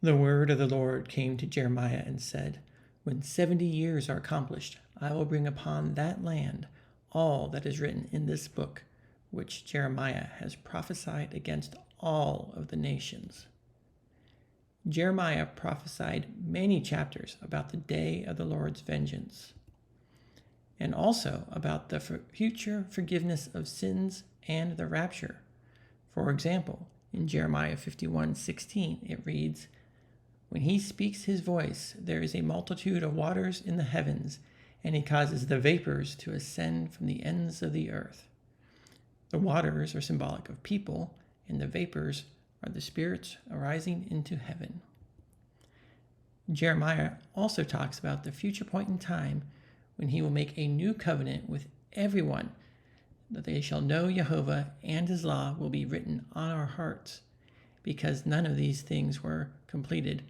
The word of the Lord came to Jeremiah and said, When 70 years are accomplished, I will bring upon that land all that is written in this book, which Jeremiah has prophesied against all of the nations. Jeremiah prophesied many chapters about the day of the Lord's vengeance, and also about the future forgiveness of sins and the rapture. For example, in Jeremiah 51:16, it reads, When he speaks his voice, there is a multitude of waters in the heavens, and he causes the vapors to ascend from the ends of the earth. The waters are symbolic of people, and the vapors are the spirits arising into heaven. Jeremiah also talks about the future point in time when he will make a new covenant with everyone, that they shall know Jehovah, and his law will be written on our hearts. Because none of these things were completed,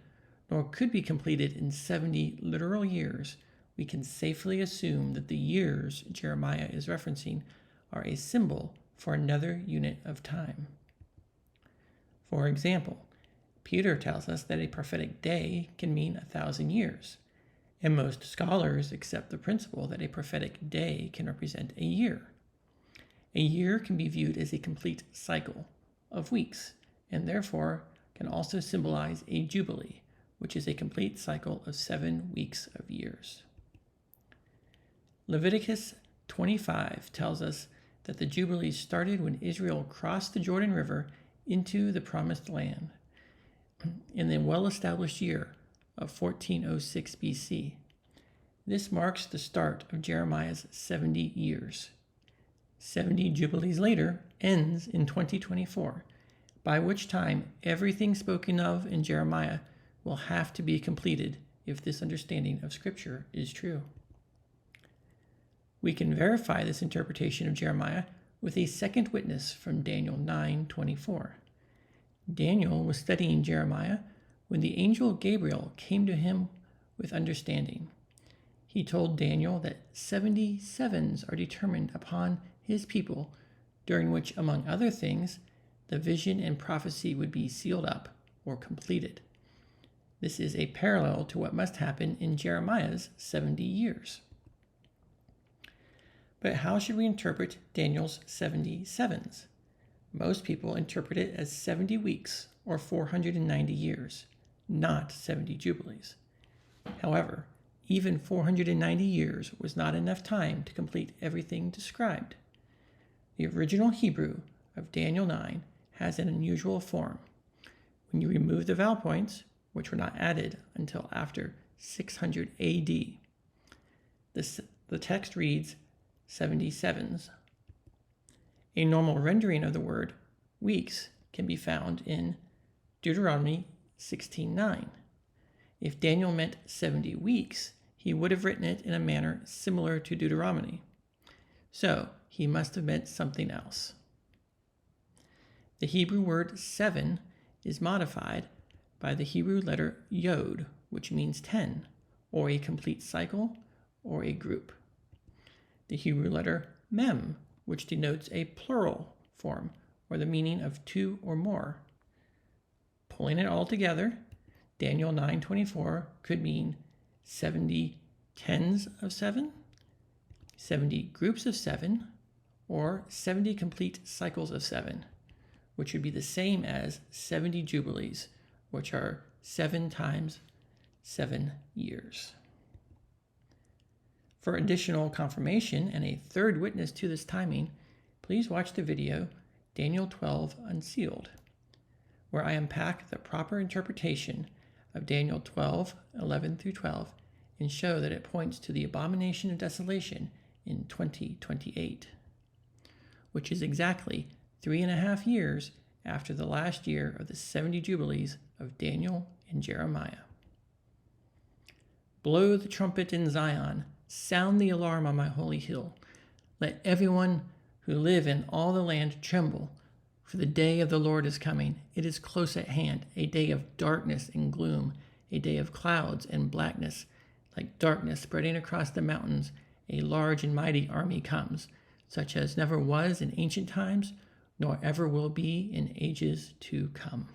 nor could be completed in 70 literal years, we can safely assume that the years Jeremiah is referencing are a symbol for another unit of time. For example, Peter tells us that a prophetic day can mean 1,000 years, and most scholars accept the principle that a prophetic day can represent a year. A year can be viewed as a complete cycle of weeks, and therefore can also symbolize a jubilee, which is a complete cycle of 7 weeks of years. Leviticus 25 tells us that the Jubilees started when Israel crossed the Jordan River into the Promised Land in the well-established year of 1406 BC. This marks the start of Jeremiah's 70 years. 70 Jubilees later ends in 2024, by which time everything spoken of in Jeremiah will have to be completed if this understanding of Scripture is true. We can verify this interpretation of Jeremiah with a second witness from Daniel 9:24. Daniel was studying Jeremiah when the angel Gabriel came to him with understanding. He told Daniel that 70 sevens are determined upon his people, during which, among other things, the vision and prophecy would be sealed up or completed. This is a parallel to what must happen in Jeremiah's 70 years. But how should we interpret Daniel's 70 sevens? Most people interpret it as 70 weeks or 490 years, not 70 Jubilees. However, even 490 years was not enough time to complete everything described. The original Hebrew of Daniel 9 has an unusual form. When you remove the vowel points, which were not added until after 600 AD, the text reads 77s. A normal rendering of the word weeks can be found in Deuteronomy 16:9. If Daniel meant 70 weeks, he would have written it in a manner similar to Deuteronomy. So he must have meant something else. The Hebrew word 7 is modified by the Hebrew letter Yod, which means 10, or a complete cycle, or a group. The Hebrew letter Mem, which denotes a plural form, or the meaning of 2 or more. Pulling it all together, Daniel 9:24 could mean 70 tens of 7, 70 groups of 7, or 70 complete cycles of 7, which would be the same as 70 Jubilees, which are 7 times 7 years. For additional confirmation and a third witness to this timing, please watch the video Daniel 12 Unsealed, where I unpack the proper interpretation of Daniel 12:11 through 12 and show that it points to the abomination of desolation in 2028, which is exactly 3.5 years after the last year of the 70 Jubilees of Daniel and Jeremiah. Blow the trumpet in Zion, sound the alarm on my holy hill. Let everyone who live in all the land tremble, for the day of the Lord is coming. It is close at hand, a day of darkness and gloom, a day of clouds and blackness. Like darkness spreading across the mountains, a large and mighty army comes, such as never was in ancient times, nor ever will be in ages to come.